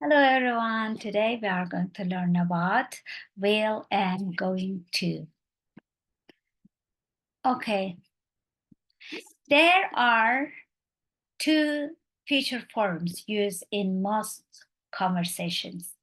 Hello everyone, today we are going to learn about will and going to. Okay, there are two future forms used in most conversations.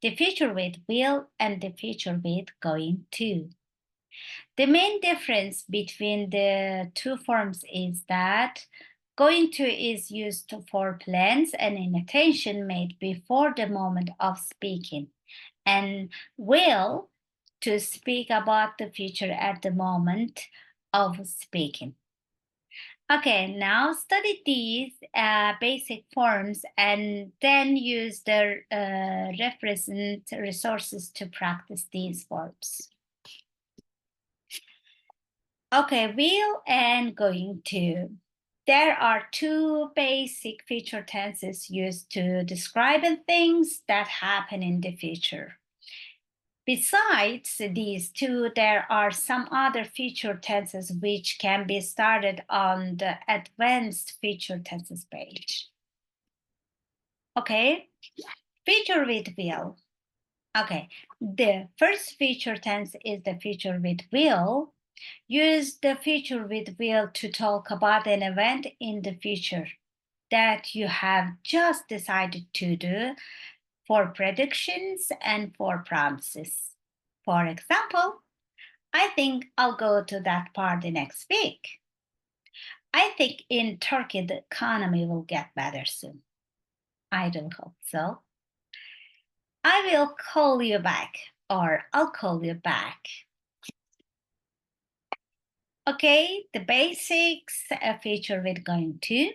The future with will and the future with going to. The main difference between the two forms is that going to is used for plans and intention made before the moment of speaking, and will to speak about the future at the moment of speaking. Okay, now study these basic forms and then use the represent resources to practice these forms. Okay, will and going to. There are two basic future tenses used to describe things that happen in the future. Besides these two, there are some other future tenses which can be started on the advanced future tenses page. Okay, future with will. Okay, the first future tense is the future with will. Use the future with will to talk about an event in the future that you have just decided to do, for predictions and for promises. For example, I think I'll go to that party next week. I think in Turkey the economy will get better soon. I do hope so. I will call you back, or I'll call you back. Okay, the basics feature with going to.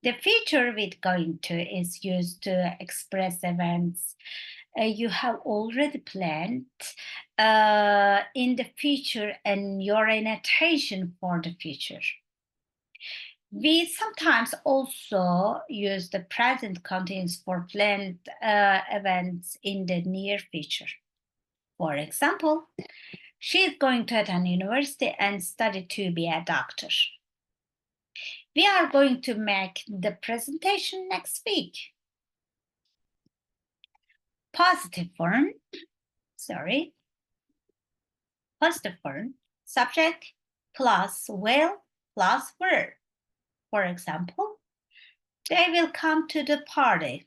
The feature with going to is used to express events you have already planned in the future and your intention for the future. We sometimes also use the present continuous for planned events in the near future. For example, she is going to attend university and study to be a doctor. We are going to make the presentation next week. Positive form, positive form, subject plus will plus verb. For example, they will come to the party.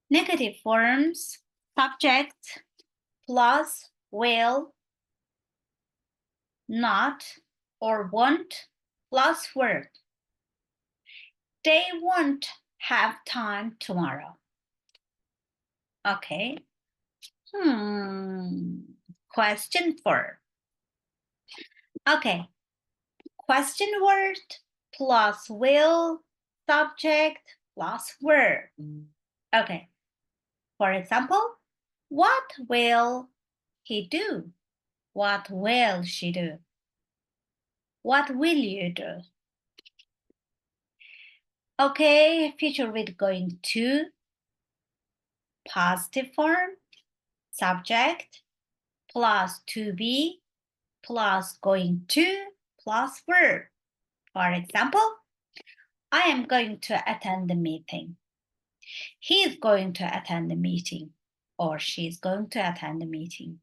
Negative forms, subject plus will, not, or won't plus verb. They won't have time tomorrow. Okay. Question form. Okay. Question word plus will, subject plus verb. Okay. For example, what will he do? What will she do? What will you do? Okay, future with going to. Positive form, subject plus to be plus going to plus verb. For example, I am going to attend the meeting. He is going to attend the meeting, or she is going to attend the meeting.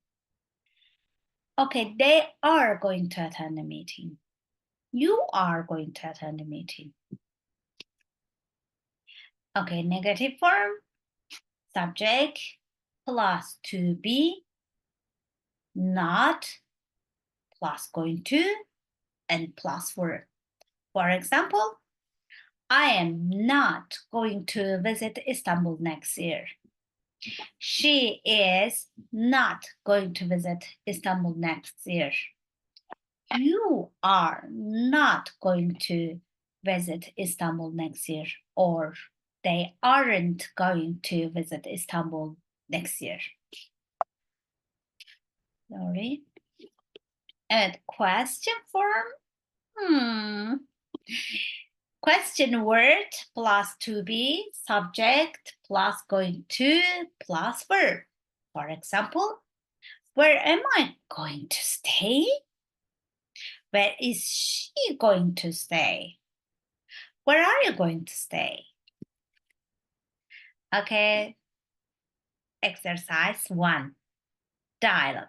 Okay, they are going to attend the meeting. You are going to attend the meeting. Okay, negative form, subject plus to be, not plus going to, and plus verb. For example, I am not going to visit Istanbul next year. She is not going to visit Istanbul next year. You are not going to visit Istanbul next year, or they aren't going to visit Istanbul next year. Sorry. And question form. Question word plus to be, subject plus going to plus verb. For example, where am I going to stay? Where is she going to stay? Where are you going to stay? Okay, exercise 1, dialogue.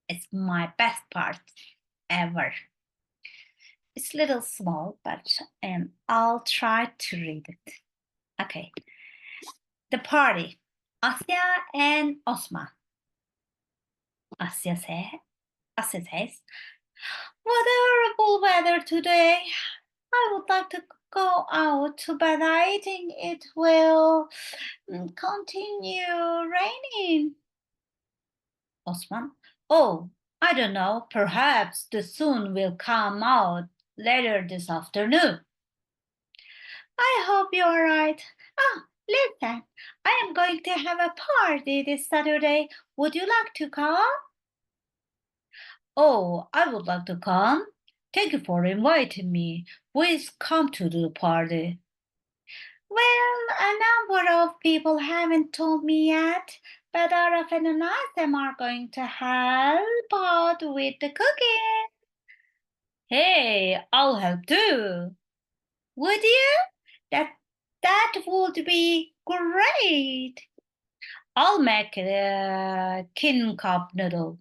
It's my best part ever. It's a little small, but I'll try to read it. Okay. The party. Asya and Osman. Asya says, Asya says, what a horrible weather today. I would like to go out, but I think it will continue raining. Osman, oh, I don't know. Perhaps the sun will come out later this afternoon. I hope you're right. Ah, listen, I am going to have a party this Saturday. Would you like to come? Oh, I would like to come. Thank you for inviting me. Please come to the party. Well, a number of people haven't told me yet, but Araf and Nazem are going to help out with the cooking. Hey, I'll help too. Would you? That would be great. I'll make a kin cup noodle.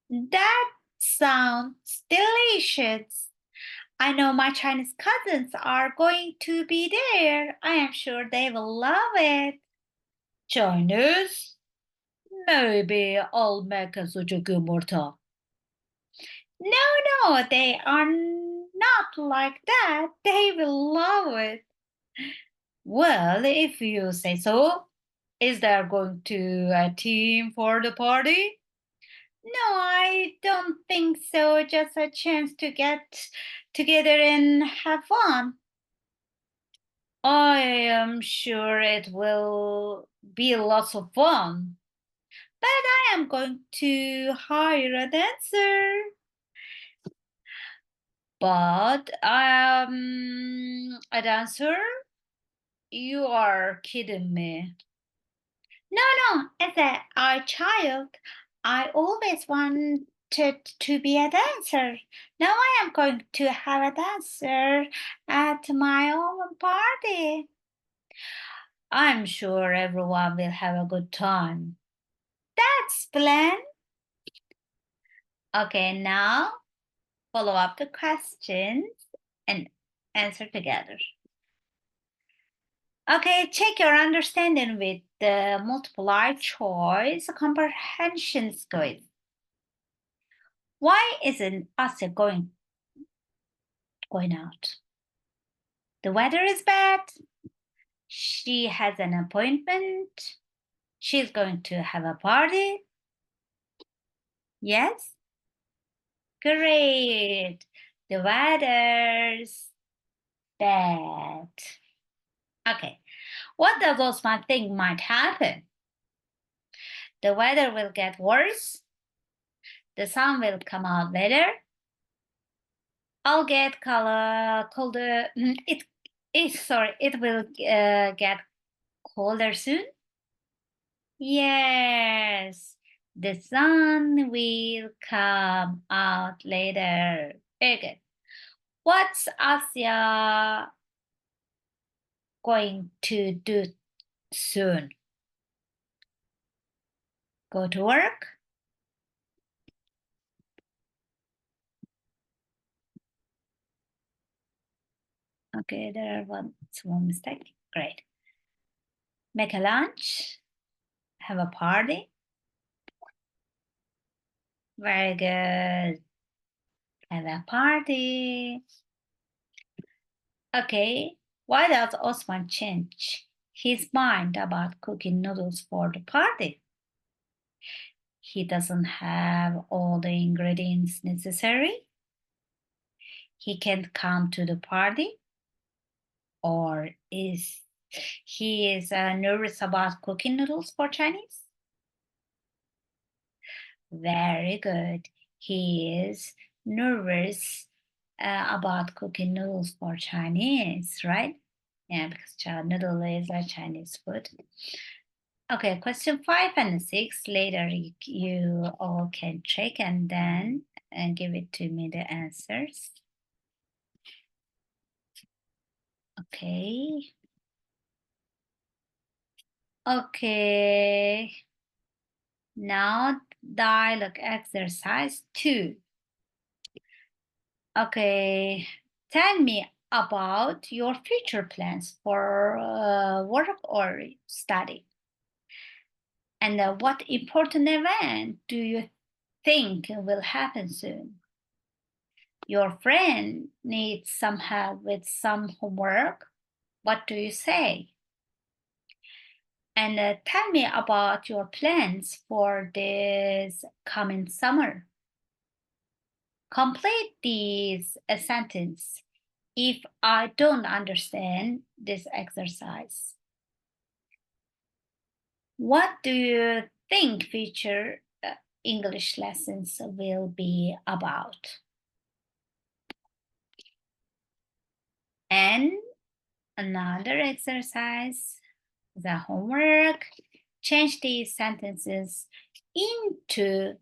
That sounds delicious. I know my Chinese cousins are going to be there. I am sure they will love it. Chinese? Maybe I'll make a sucuk yumurta. No, they are not like that. They will love it. Well, if you say so. Is there going to a team for the party? No, I don't think so. Just a chance to get together and have fun. I am sure it will be lots of fun. But I am going to hire a dancer. But a dancer? You are kidding me. No, as a child, I always wanted to be a dancer. Now I am going to have a dancer at my own party. I'm sure everyone will have a good time. That's plan. Okay, now follow up the questions and answer together. Okay, check your understanding with the multiple choice comprehension quiz. Why isn't Asya going out? The weather is bad. She has an appointment. She's going to have a party. Yes? Great. The weather's bad. Okay. What does Osman think might happen? The weather will get worse. The sun will come out later. I'll get colder. It will get colder soon. Yes, the sun will come out later. Very good. What's Asya going to do soon? Go to work? Okay, there are one small mistake. Great. Make a lunch? Have a party? Very good. Have a party. Okay, why does Osman change his mind about cooking noodles for the party? He doesn't have all the ingredients necessary. He can't come to the party, or he is nervous about cooking noodles for Chinese? Very good. He is nervous about cooking noodles for Chinese, right? Yeah, because noodle is a Chinese food. Okay, question 5 and 6. Later, you all can check and then give it to me the answers. Okay. Okay. Now dialogue exercise 2. Okay. Tell me about your future plans for work or study. And what important event do you think will happen soon? Your friend needs some help with some homework. What do you say? And tell me about your plans for this coming summer. Complete these sentence if I don't understand this exercise. What do you think future English lessons will be about? And another exercise, the homework, change these sentences into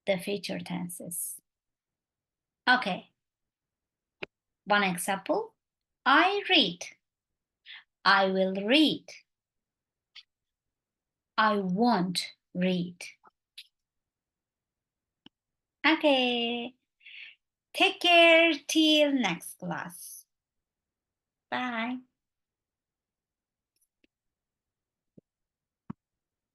the future tenses. Okay, one example, I read, I will read, I won't read. Okay, take care till next class. Bye.